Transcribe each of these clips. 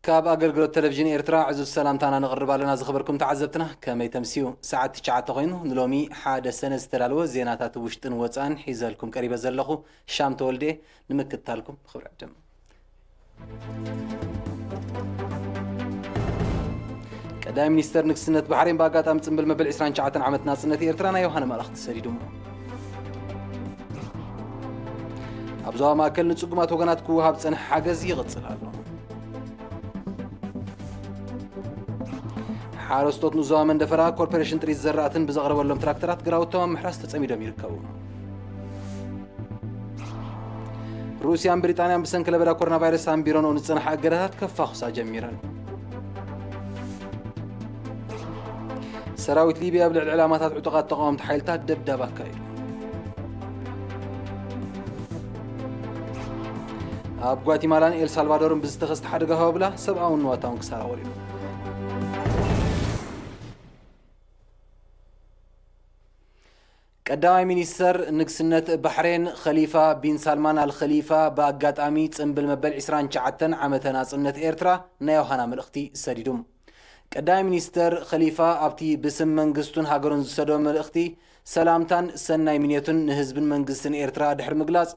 كاب أجلجلو تلفزيون إيرترا عزوز السلام تانا نغرب لنا زخبركم تعزبتنا كما يتمسيو ساعة تشعة غينو نلومي حادة سنة استرالو زيناتات وشتن وطان حيزالكم قريبا زلخو شام تولدي نمكتالكم خبر عجم قدام مينستر نكسنة بحرين باقات أمتن بالمبل عسران شعة عمتنا سنة إيرترانا يوهانا مالخت سريدوم أبزوها ما أكل نتسقمات وغنات كوها بسن حاجز يغتصل هالو حارستوت نزوها من دفرا كوربريشن تريز زراتن بزغرب ولهم تراكترات قراوتهم محراس تسميدهم يركبون روسيا بريطانيا بسن كلبرا كورونا فيروس هم بيرون ونصنح أجرات كفاخصا جميرا سراويت ليبيا بلع العلامات اعتقاد تقاوم تحيلتها دبدبة كايل أب غواتيمالا إل سالفادور بزتخست حدقها بلا سبعة ونواتاون كسارا ورينو قدامي مينستر نكسنة بحرين خليفة بن سلمان الخليفة باقات أمي تنبل مبل عسران شعتن عمتنا سنة إيرترا نيوهانا من اختي سريدوم قدامي مينستر خليفة أبتي بسم منقستون هاقرون زسدو من اختي سلامتان سناي منيتون نهزب منقستن إيرترا دحر مقلاص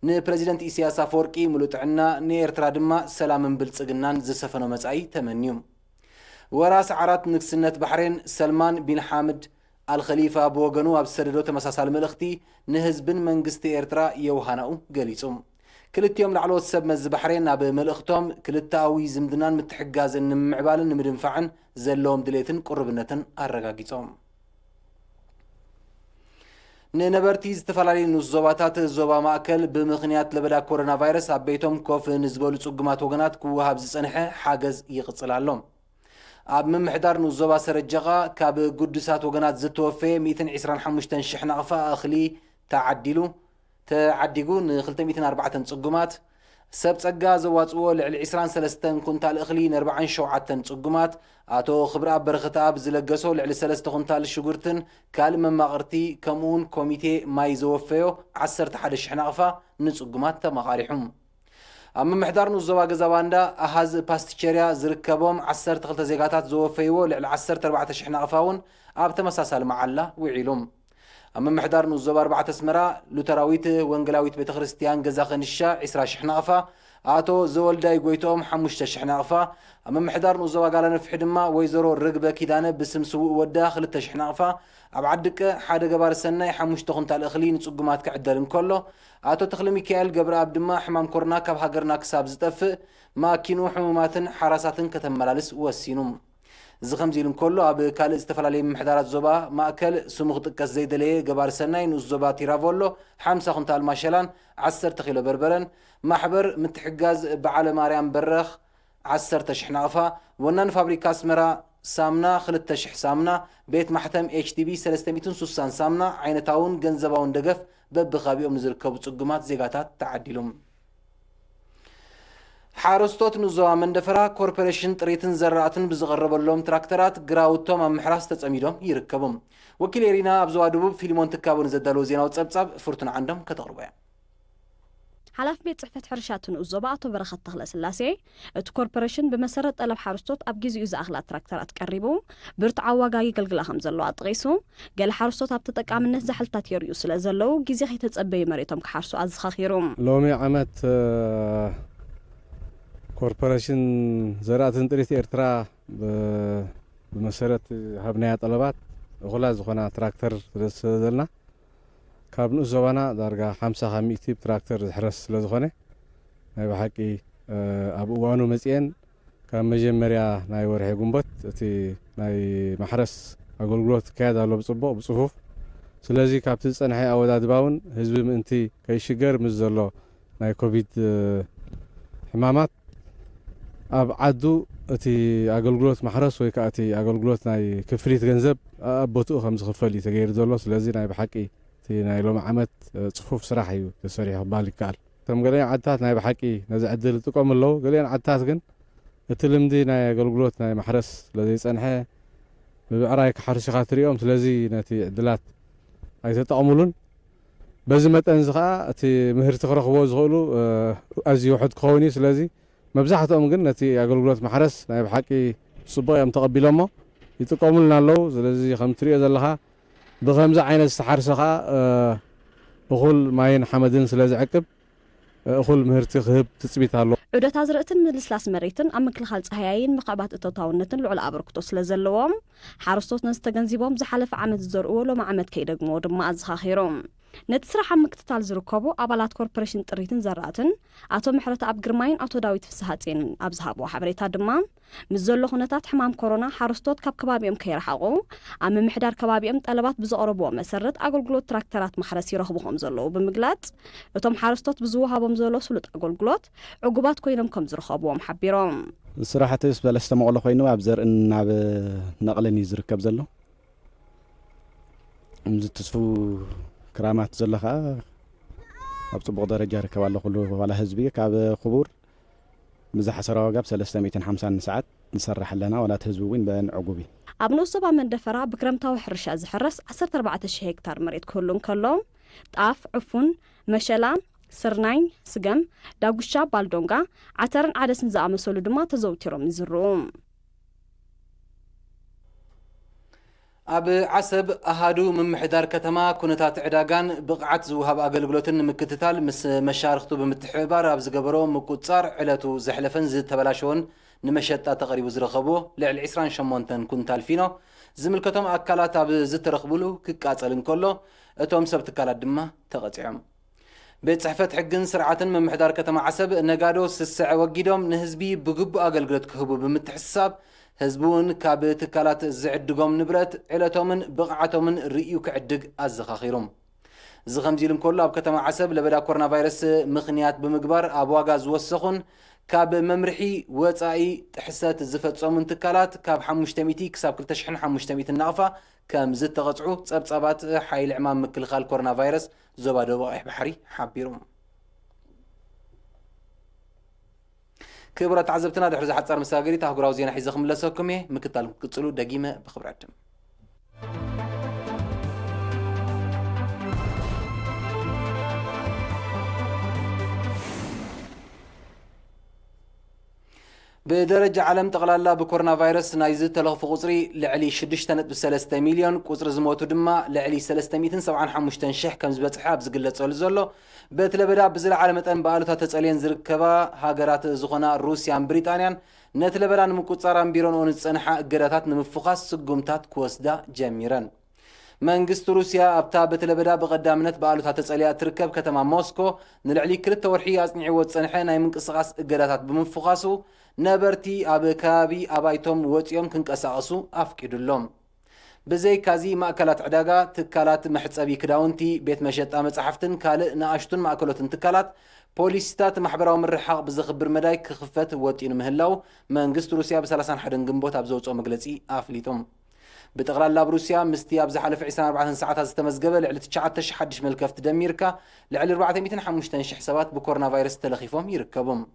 نبريزيدنت إسياس أفوركي ملوتعنا نيرترا دما سلام بلتسقنان زسفنو مسعي تمنيوم وراس عرات نكسنة بحرين سلمان بن حامد الخليفة بوغنو أبسردو تمساسال ملختي نهزبن منقست إيرترا يوهاناو قليسوم كلت يوم لعلو السب مز بحرين ناب ملختهم كلتاوي زمدنان متحقازن نمعبالن نمدنفعن زلوم دليتن قربنتن أرقاقيتهم ننبرتي استفلالي نزوباتات الزوبا ماكل بمخنيات لبدا كورونا فيروس أبيتهم كوف نزبولو تسقمات وغنات كوهاب زسنحة حاجز يغتصلالهم أب من محدار نوزوبا سرجغا كاب قدسات وقنات زتوفي 225 شحن أغفاء أخلي تعديقون خلطة 204 تنصقمات سبت أقا زواتسوه لعسران سلستن كنتال أخلي 40 شوعة تنصقمات آتو خبرة برختاب زلقسو لعسلست كنتال شغورتن كالما مغرتي كمون كوميتي ما يزوفيو 11 شحن أغفاء نصقمات تمغارحهم أما محدار نوزوا جزواندا أهز باستشريا زركبهم 10 تخلت زيجاتات زوفيو لعل 10 شحنا غفاون أبت مساسال معلا وعيلهم أما محدار نوزوا 4 سمرة لوتراويت وانجلاويت بيت خريستيان جزاخن الشا 10 شحنا غفا آتو زول داي قويتهم 5 شحنا غفا أما محدار نوزوا قال نفح دما ويزرو الرقبة كيدانة بسم سوء وداخل شحنا غفا أبعدك حدا جبار السنة 5 تخنتال أخلين نتسقمات كعدلن كله آتو تخلي ميكائيل قبر عبدما حمام كورنا كاب هاجرنا كساب زتف ما كينو حموماتن حراساتن كتملالس وسينوم زخم زيلن كله أب كال استفلالي محدارات زوبا ما أكل سمغ تكس زيد ليه قبار سنين والزوبا تيرافولو 5 خنتال ماشلان 10 تخيلو بربرن محبر متحجاز بعلى ماريان برخ 10 شحنافة ونن فابريكا سمرا سامنا خلت تشح سامنا بيت محتم HDB 360 سامنا عينتاون جنزباون دقف ببخابيهم نزركبوا تقمات زيغاتات تعديلهم حارستوت نزوها من دفرا كوربريشن تريتن زراتن بزغرب اللهم تراكترات قراوتهم ام محراس تسأميدهم يركبهم وكيل إيرينا أبزوا دبوب فيلمون تكابون زدالو زينا وتصبصب فرتن عندهم كتغربيا حلاف بيت صحفة حرشاتن الزوبا أتو برخات تخلص اللاسي ات كوربريشن بمسارة طلب حارستوت أبجيز يوز أغلى تراكترات قريبو برت عواقاقي قلقلاهم زلو أطغيسو قال حارستوت أبتتك عمل نهز حلتات يريوس لزلو جيزي خي تتصبي مريتهم كحارسو أزخاخيروم لومي عمت كوربريشن زراتن تريت إيرترا بمسارة هبنية طلبات غلاز خنا تراكتر زلنا كابن زوانا درجة 5 تراكتر حرس لزخنة ناي بحكي أبو وانو مزيان كان مجمريا ناي ورحي قنبت تي ناي محرس أقول قلوت كاد على بصفوف سلازي كابتس أنا حي أوداد باون هزبي من أنتي كي شجر مزلو ناي كوفيد حمامات أب عدو تي أقول قلوت محرس ويكاتي أقول قلوت ناي كفريت جنزب أبوتو 5 خفلي تغير دولو سلازي ناي بحكي ناي لو عمت صفوف صراحة تسريح بالي قال تم قالين عدات ناي بحكي نزع عدل تقوم اللو قالين عدات جن تلمدي ناي قلقلوت ناي محرس الذي سنحه بعرايك حرش خاطر يوم تلازي ناتي عدلات أي تتعاملون بزمت أنزخاء تي مهر تخرج وزغلو أزي واحد كوني سلازي መብዛሕትኦም ግን ነቲ ኣገልግሎት ማሕረስ ናይ ብሓቂ ጽቡቕ እዮም ተቐቢሎሞ ይጥቀሙልና ኣለዉ ስለዚ ከም ትሪኦ ዘለኻ ብከምዚ ዓይነት ዝተሓርሰ ከዓ እኹል ማይን ሓመድን ስለ ዝዕቅብ እኹል ምህርቲ ክህብ ትፅቢት ኣሎ ዑደት ኣዝርእትን ምልስላስ መሬትን ኣብ ምክልኻል ፀሃያይን ምኽዕባት እቶታውነትን ልዑል ኣበርክቶ ስለ ዘለዎም ሓረስቶት ነዝተገንዚቦም ዝሓለፈ ዓመት ዝዘርእዎ ሎሚ ዓመት ከይደግሞ ድማ ኣዘኻኺሮም ነቲ ስራሕ ኣብ ምክትታል ዝርከቡ ኣባላት ኮርፖሬሽን ጥሪትን ዘራእትን ኣቶ ምሕረት ኣብ ግርማይን ኣቶ ዳዊት ፍስሓፄንን ኣብ ዝሃብዎ ሓበሬታ ድማ ምስ ዘሎ ኩነታት ሕማም ኮሮና ሓረስቶት ካብ ከባቢኦም ከይረሓቑ ኣብ ምምሕዳር ከባቢኦም ጠለባት ብዘቕረብዎ መሰረት ኣገልግሎት ትራክተራት ማሕረስ ይረኽቡ ከም ዘለዉ ብምግላጽ እቶም ሓረስቶት ብዝወሃቦም ዘሎ ስሉጥ ኣገልግሎት ዕጉባት ኮይኖም ከም ዝረኸብዎም ሓቢሮም ስራሕቲ ሰለስተ መቕሎ ኮይኑ ኣብ ዘርእን ናብ ነቕልን እዩ ዝርከብ ዘሎ ምዝትስፉ ክራማት ዘለኻ ኣብ ጽቡቕ ደረጃ ይርከብ ኣሎ ኩሉ ዋላ ህዝቢ ካብ ክቡር ምዝሓሰረ ዋጋ ብ350 ሰዓት ንሰርሕ ኣለና ዋላት ህዝቢ እውን በንዕጉብ ኣብ ንኡስ ዞባ መንደፈራ ብክረምታዊ ሕርሻ ዝሕረስ 14000 ሄክታር መሬት ክህሉ እንከሎ ጣፍ ዕፉን መሸላ ስርናይ ስገም ዳጉሻ ባልዶንጋ ዓተርን ዓደስን ዝኣመሰሉ ድማ ተዘውቲሮም ይዝርኡ ኣብ ዓሰብ ኣሃዱ ምምሕዳር ከተማ ኩነታት ዕዳጋን ብቕዓት ዝውሃብ ኣገልግሎትን ንምክትታል ምስ መሻርክቱ ብምትሕብባር ኣብ ዝገበሮ ምቁጻር ዕለቱ ዘሕለፈን ዝተበላሸወን ንመሸጣ ተቐሪቡ ዝረኸቦ ልዕሊ 28 ኩንታል ፊኖ ዝምልከቶም ኣካላት ኣብ ዝተረኽብሉ ክቃጸል እንከሎ እቶም ሰብ ትካላት ድማ ተቐፂዖም ቤት ጽሕፈት ሕግን ስርዓትን ምምሕዳር ከተማ ዓሰብ ነጋዶ ስስዕ ወጊዶም ንህዝቢ ብግቡእ ኣገልግሎት ክህቡ ብምትሕሳብ ህዝቡን ካብ ትካላት ዝዕድጎም ንብረት ዕለቶምን ብቕዓቶምን ርእዩ ክዕድግ ኣዘኻኺሮም እዚ ከምዚ ኢሉ እንከሎ ኣብ ከተማ ዓሰብ ለበዳ ኮሮና ቫይረስ ምኽንያት ብምግባር ኣብ ዋጋ ዝወሰኹን ካብ መምርሒ ወፃኢ ጥሕሰት ዝፈጸሙን ትካላት ካብ 500 ክሳብ 2500 ናቕፋ ከም ዝተቐጽዑ ጸብጻባት ሓይሊ ዕማም ምክልኻል ኮሮና ቫይረስ ዞባ ደቡብ ቀይሕ ባሕሪ ሓቢሮም ክብራት ዓዘብትና ድሕሪ ዝሓጻር መሰጋገሪት ኣህጉራዊ ዜና ሒዘ ክምለሰኩም እየ ምክትታል ክቅጽሉ ደጊመ ብኽብሪ ዕድም بدرجة عالم تقلالا بكورونا فيروس نايزت تلغف قصري لعلي 6.3 مليون قصر زموتو دما لعلي 375 شح كم زبط حاب زقلت زلزلو بتلبدا بزل عالمتن بقالوتا تسالين زركبا هاجرات زخنا روسيا بريطانيا نتلبدا نمقصران بيرون ونصنحا اجراتات نمفخاس سقمتات كوسدا جميرا መንግስት ሩሲያ ኣብታ በተለበዳ በቀዳምነት በአሉታ ተጸሊያ ትርከብ ከተማ ሞስኮ ንልዕሊ ክልተ ወርሒ ኣጽኒዕዎ ጸንሐ ናይ ምንቅስቓስ እገዳታት ብምፍኻሱ ነበርቲ ኣብ ከባቢ ኣባይቶም ወፂኦም ክንቀሳቐሱ ኣፍቂዱሎም ብዘይ ካዚ ማእከላት ዕዳጋ ትካላት መሕጸቢ ክዳውንቲ ቤት መሸጣ መጻሕፍትን ካልእ ንኣሽቱን ማእከሎትን ትካላት ፖሊስታት ማሕበራዊ ምርሓቕ ብዝኽብር መዳይ ክኽፈት ወጢኑ ምህላው መንግስት ሩሲያ ብ31 ግንቦት ኣብ ዘውፅኦ መግለጺ ኣፍሊጦም بتقلال بروسيا مستي أبز حلف 24 ساعات تمزجبل لعلة 9 حدش ملكف تدميركا لعل 450 حسابات بكورونا فيروس تلخيفهم يركبهم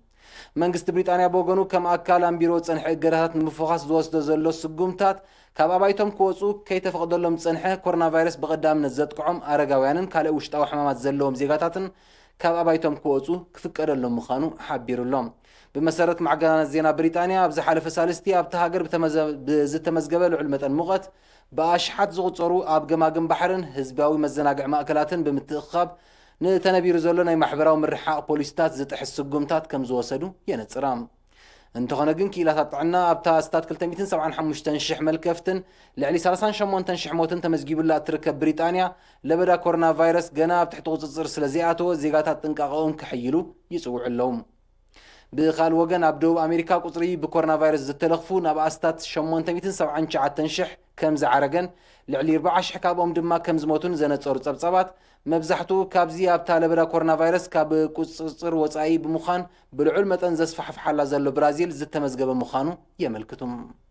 منجست بريطانيا بوغنو كم أكال أمبيرو تصنح جرهات مفخاص دوست زلو سجومتات كابايتهم كوصو كي تفقد لهم تصنح كورونا فيروس بقدام نزت قعم أرجعوانن كلا وشتاو حمامات زلهم زيجاتاتن كابايتهم كوصو كفكر لهم مخانو حبيرو لهم بمسارة معجنات زينة بريطانيا أبز حلف سالستي أبتهاجر بزت مزجبل علمة المغت بأشحات زغط صاروا أبجماجم بحرن هزباوي مزناجع مأكلاتن بمتخاب نتنبي رزولنا محبرة ومرحاء بوليستات زت حس الجمتات كم زوسدو ينتصرام انتو خناجن كيلا تطعنا أبتا استاد كل 275 شح ملكفتن لعلي 30 شمون تنشح موتن تمزجيب الله تركب بريطانيا لبدا كورونا فيروس جناب تحت وتصر سلزيعته زيجاتات تنقعون كحيلو يسوع اللوم بخال وجن عبدو أمريكا قطري بكورونا فيروس زتلخفون أب أستات شمون 279 شح كم زعرجن لعلي 14 حكابهم دما كم زموتون زنت صور صبصبات مبزحتو كابزي أبتال بدا كورونا فيروس كاب قصر وصاي بمخان بالعلمة أنزس فحف حلا زلو برازيل زت مزجب مخانو يملكتهم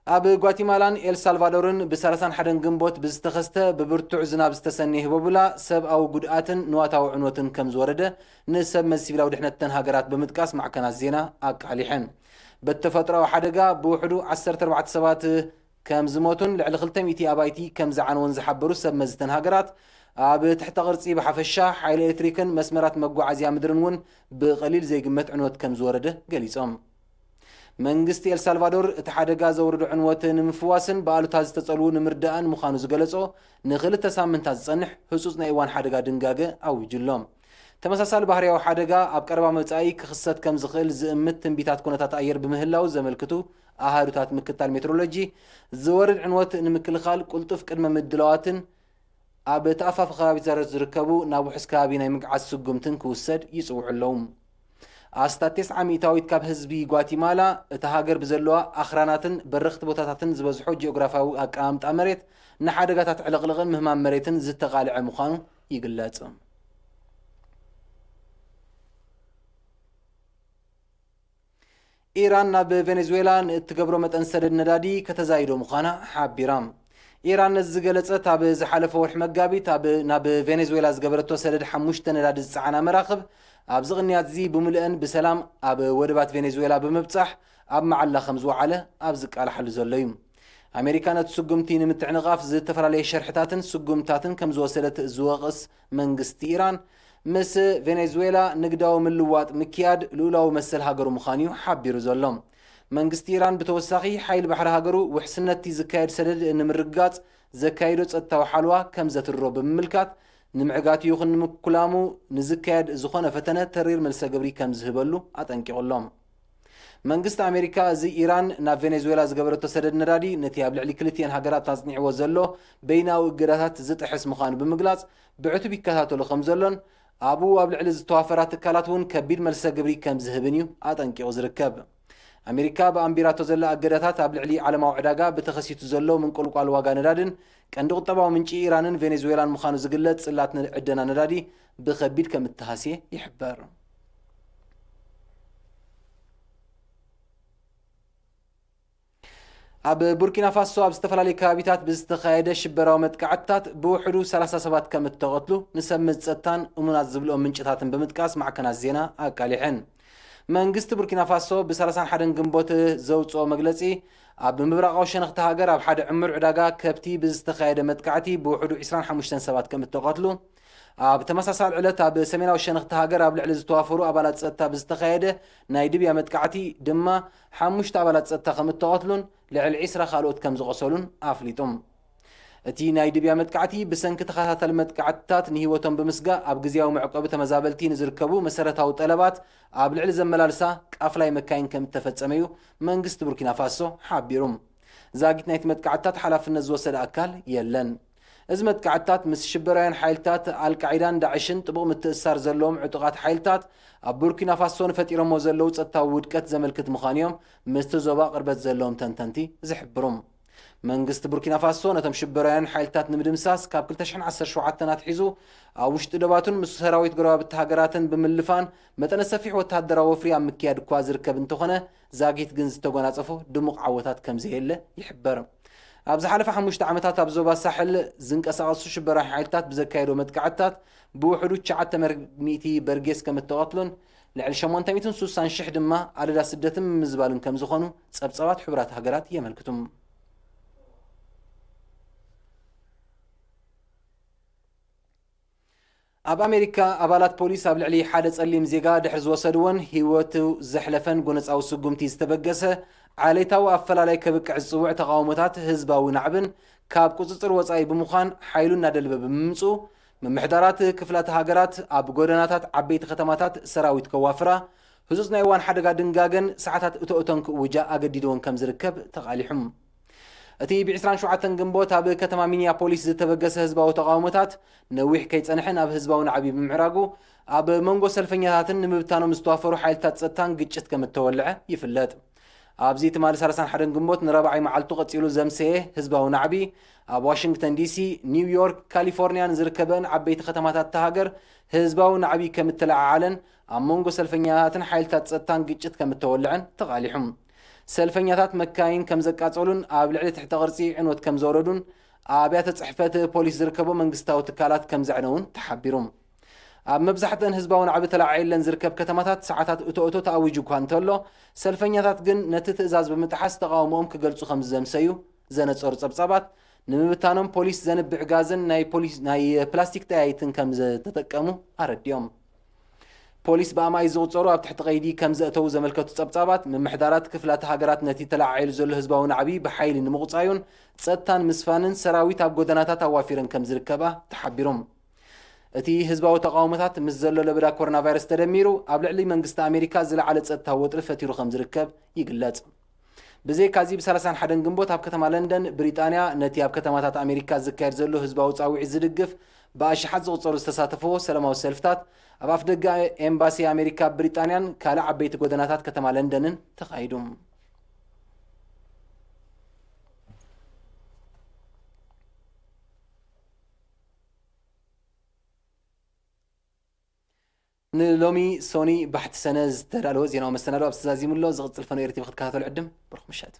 أب غواتيمالان إل سالفادورن بسرسان حدن جنبوت بزتخسته ببرتوع زناب استسنيه ببلا سب أو جودآتن نواتاو عنوتن كم زورده نسب مسيفلا ودحنتن هاجرات بمتقاس مع كنا الزينة أقاليحن بالتفترة وحدقة بوحدو 14 سبات كم زموتن لعل خلتم إتي أبايتي كم زعان ونزحبرو سب مزتن هاجرات ኣብ ትሕቲ ቅርጺ ብሓፈሻ ሓይሊ ኤሌክትሪክን መስመራት መጓዓዝያ ምድርን እውን ብቐሊል ዘይግመት ዕንወት ከም ዝወረደ ገሊጾም መንግስቲ ኤልሳልቫዶር እቲ ሓደጋ ዘውርዱ ዕንወት ንምፍዋስን በኣሉታ ዝተጸልዉ ንምርዳእን ምዃኑ ዝገለጾ ንኽልተ ሳምንታት ዝጸንሕ ህጹጽ ናይ እዋን ሓደጋ ድንጋገ ኣውጅሎም ተመሳሳሊ ባህርያዊ ሓደጋ ኣብ ቀረባ መጻኢ ክኽሰት ከም ዝኽእል ዝእምት ትንቢታት ኩነታት ኣየር ብምህላው ዘመልክቱ ኣሃዱታት ምክትታል ሜትሮሎጂ ዝወርድ ዕንወት ንምክልኻል ቁልጡፍ ቅድመ ምድላዋትን ኣብ ተኣፋፊ ከባቢታት ዝርከቡ ናብ ውሕስ ከባቢ ናይ ምግዓዝ ስጉምትን ክውሰድ ይጽውዑ ኣለዉ ኣስታት 9 ሚእታዊት ካብ ህዝቢ ጓቲማላ እቲ ሃገር ብዘለዋ ኣኽራናትን በረኽቲ ቦታታትን ዝበዝሖ ጂኦግራፋዊ ኣቀማምጣ መሬት ንሓደጋታት ዕልቕልቕን ምህማም መሬትን ዝተቓልዐ ምዃኑ ይግለጽ ኢራን ናብ ቬኔዙዌላ እትገብሮ መጠን ሰደድ ነዳዲ ከተዛይዶ ምዃና ሓቢራ ኢራን ነዚ ዝገለጸት ኣብ ዝሓለፈ ወርሒ መጋቢት ናብ ቬኔዙዌላ ዝገበረቶ ሰደድ 5 ነዳዲ ዝፀዓና መራኽብ ኣብዚ ቅንያት እዚ ብምልአን ብሰላም ኣብ ወደባት ቬኔዙዌላ ብምብጻሕ ኣብ መዓላ ከም ዝወዓለ ኣብ ዝቃላሓሉ ዘሎ እዩ ኣሜሪካ ነቲ ስጉምቲ ንምትዕንቓፍ ዝተፈላለየ ሸርሕታትን ስጉምታትን ከም ዝወሰደት ዝወቕስ መንግስቲ ኢራን ምስ ቬኔዙዌላ ንግዳዊ ምልዋጥ ምክያድ ልኡላዊ መሰል ሃገሩ ምዃኑ እዩ ሓቢሩ ዘሎ መንግስቲ ኢራን ብተወሳኺ ሓይሊ ባሕሪ ሃገሩ ውሕስነቲ ዝካየድ ሰደድ ንምርጋጽ ዘካይዶ ጸጥታዊ ሓልዋ ከም ዘትርሮ ብምምልካት ንምዕጋት ይኹን ንምኩላሙ ንዝካየድ ዝኾነ ፈተነ ተሪር መልሰ ግብሪ ከም ዝህበሉ ኣጠንቂቖሎም መንግስቲ ኣሜሪካ እዚ ኢራን ናብ ቬኔዙዌላ ዝገበረቶ ሰደድ ነዳዲ ነቲ ኣብ ልዕሊ ክልቲአን ሃገራት ኣጽኒዕዎ ዘሎ በይናዊ እገዳታት ዝጥሕስ ምዃኑ ብምግላጽ ብዕቱብ ይከታተሉ ከም ዘሎን ኣብኡ ኣብ ልዕሊ ዝተዋፈራ ትካላት እውን ከቢድ መልሰ ግብሪ ከም ዝህብን እዩ ኣጠንቂቑ ዝርከብ ኣሜሪካ ብኣንቢራቶ ዘላ ኣገዳታት ኣብ ልዕሊ ዓለማዊ ዕዳጋ ብተኸሲቱ ዘሎ ምንቁልቋል ዋጋ ነዳድን ቀንዲ ቁጠባዊ ምንጪ ኢራንን ቬኔዙዌላን ምዃኑ ዝግለጽ ጽላት ዕደና ነዳዲ ብከቢድ ከም እተሃስየ ይሕበር ኣብ ቡርኪና ፋሶ ኣብ ዝተፈላለዩ ከባቢታት ብዝተኻየደ ሽበራዊ መጥቃዕትታት ብውሕዱ 30 ሰባት ከም እተቐትሉ ንሰምዝ ጸጥታን እሙናት ዝብልኦም ምንጭታትን ብምጥቃስ ማዕከናት ዜና ኣቃሊሐን መንግስቲ ቡርኪና ፋሶ ብ31 ግንቦት ዘውፅኦ መግለጺ ኣብ ምብራቃዊ ሸነኽቲ ሃገር ኣብ ሓደ ዕሙር ዕዳጋ ከብቲ ብዝተኻየደ መጥቃዕቲ ብውሕዱ 25 ሰባት ከም እተቐትሉ ኣብ ተመሳሳሊ ዕለት ኣብ ሰሜናዊ ሸነኽቲ ሃገር ኣብ ልዕሊ ዝተዋፈሩ ኣባላት ጸጥታ ብዝተኻየደ ናይ ድብያ መጥቃዕቲ ድማ 5 ኣባላት ጸጥታ ከም እተቐትሉን ልዕሊ 20 ካልኦት ከም ዝቆሰሉን ኣፍሊጦም እቲ ናይ ድብያ መጥቃዕቲ ብሰንኪ ተኸታታሊ መጥቃዕትታት ንህይወቶም ብምስጋእ ኣብ ግዝያዊ መዕቆቢ ተመዛበልቲ ንዝርከቡ መሰረታዊ ጠለባት ኣብ ልዕሊ ዘመላልሳ ቃፍላይ መካይን ከም እተፈጸመ እዩ መንግስቲ ቡርኪና ፋሶ ሓቢሩ ዛጊት ናይቲ መጥቃዕትታት ሓላፍነት ዝወሰደ ኣካል የለን እዚ መጥቃዕትታት ምስ ሽበራውያን ሓይልታት ኣልቃዒዳን ዳዕሽን ጥቡቕ ምትእስሳር ዘለዎም ዕጡቓት ሓይልታት ኣብ ቡርኪና ፋሶ ንፈጢሮሞ ዘለው ጸጥታዊ ውድቀት ዘመልክት ምዃኑ እዮም ምስቲ ዞባ ቅርበት ዘለዎም ተንተንቲ ዝሕብሩ መንግስቲ ቡርኪና ፋሶ ነቶም ሽበራውያን ሓይልታት ንምድምሳስ ካብ 2017 ኣትሒዙ ኣብ ውሽጢ ደባቱን ምስ ሰራዊት ጎረባብቲ ሃገራትን ብምልፋን መጠነ ሰፊሕ ወተሃደራዊ ወፍሪ ኣብ ምክያድ እኳ ዝርከብ እንተኾነ ዛጊት ግን ዝተጎናጸፎ ድሙቕ ዓወታት ከም ዘየለ ይሕበር ኣብ ዝሓለፈ 5 ዓመታት ኣብ ዞባ ሳሕል ዝንቀሳቐሱ ሽበራውያን ሓይልታት ብዘካየዶ መጥቃዕትታት ብውሕዱ 900 በርጌስ ከም እተቐትሉን ልዕሊ 860,000 ድማ ኣደዳ ስደትን ምዝባልን ከም ዝኾኑ ጸብጸባት ሕብራት ሃገራት የመልክቱ ኣብ ኣሜሪካ ኣባላት ፖሊስ ኣብ ልዕሊ ሓደ ጸሊም ዜጋ ድሕሪ ዝወሰድዎን ህይወቱ ዘሕለፈን ጎነፃዊ ስጉምቲ ዝተበገሰ ዓሌታዊ ኣፈላላይ ከብቅዕ ዝጽውዕ ተቃውሞታት ህዝባዊ ናዕብን ካብ ቁፅፅር ወጻኢ ብምዃን ሓይሉ እናደልበ ብምምፁ ምምሕዳራት ክፍላት ሃገራት ኣብ ጎደናታት ዓበይቲ ከተማታት ሰራዊት ከዋፍራ ህጹጽ ናይ እዋን ሓደጋ ድንጋገን ሰዓታት እቶእቶን ክውጃ ኣገዲድዎን ከም ዝርከብ ተቓሊሑም እቲ ብ27 ግንቦት ኣብ ከተማ ሚኒያፖሊስ ዝተበገሰ ህዝባዊ ተቃውሞታት ነዊሕ ከይጸንሕን ኣብ ህዝባዊ ናዕቢ ብምዕራጉ ኣብ መንጎ ሰልፈኛታትን ንምብታኖም ዝተዋፈሩ ሓይልታት ጸጥታን ግጭት ከም እተወልዐ ይፍለጥ ኣብዚ ትማሊ 31 ግንቦት ንረብዓይ መዓልቱ ቀጺሉ ዘምሰየ ህዝባዊ ናዕቢ ኣብ ዋሽንግተን ዲሲ ኒውዮርክ ካሊፎርኒያን ዝርከበን ዓበይቲ ከተማታት ተሃገር ህዝባዊ ናዕቢ ከም እተለዓዓለን ኣብ መንጎ ሰልፈኛታትን ሓይልታት ጸጥታን ግጭት ከም እተወልዐን ተቓሊሑም ሰልፈኛታት መካይን ከም ዘቃጸሉን ኣብ ልዕሊ ትሕተ ቅርጺ ዕንወት ከም ዘወረዱን ኣብያተ ጽሕፈት ፖሊስ ዝርከቡ መንግስታዊ ትካላት ከም ዘዕነውን ተሓቢሮም ኣብ መብዛሕትአን ህዝባዊ ናዕቢ ተላዒለን ዝርከብ ከተማታት ሰዓታት እቶእቶ ተኣዊጁ እኳ እንተሎ ሰልፈኛታት ግን ነቲ ትእዛዝ ብምጥሓስ ተቃውሞኦም ክገልጹ ከም ዘምሰዩ ዘነጸሩ ጸብጻባት ንምብታኖም ፖሊስ ዘንብዕ ጋዝን ናይ ፕላስቲክ ጠያይትን ከም ዝተጠቀሙ ኣረዲዮም ፖሊስ በኣማይ ዝቁፀሩ ኣብ ትሕቲ ቀይዲ ከም ዘእተው ዘመልከቱ ጸብጻባት ምምሕዳራት ክፍላት ሃገራት ነቲ ተላዓይሉ ዘሎ ህዝባዊ ናዕቢ ብሓይሊ ንምቁፃዩን ጸጥታን ምስፋንን ሰራዊት ኣብ ጎደናታት ኣዋፊረን ከም ዝርከባ ተሓቢሮም እቲ ህዝባዊ ተቃውሞታት ምስ ዘሎ ለበዳ ኮሮና ቫይረስ ተደሚሩ ኣብ ልዕሊ መንግስቲ ኣሜሪካ ዝለዓለ ጸጥታ ወጥሪ ፈቲሩ ከም ዝርከብ ይግለጽ ብዘይ ካዚ ብ31 ግንቦት ኣብ ከተማ ለንደን ብሪጣንያ ነቲ ኣብ ከተማታት ኣሜሪካ ዝካየድ ዘሎ ህዝባዊ ጻውዒት ዝድግፍ ብኣሽሓት ዝቁፀሩ ዝተሳተፈዎ ሰላማዊ ሰልፍታት ኣብ ኣፍደጋ ኤምባሲ ኣሜሪካ ብሪጣንያን ካልእ ዓበይቲ ጎደናታት ከተማ ለንደንን ተኻይዱ ንሎሚ ሶኒ ባሕቲ ሰነ ዝተዳለወ ዜናዊ መሰናዶ ኣብ ዝተዛዚሙሎ ዝቕፅል ፈኖ ኤርቲ ክትከታተሉ ዕድም ብርኹም ምሻት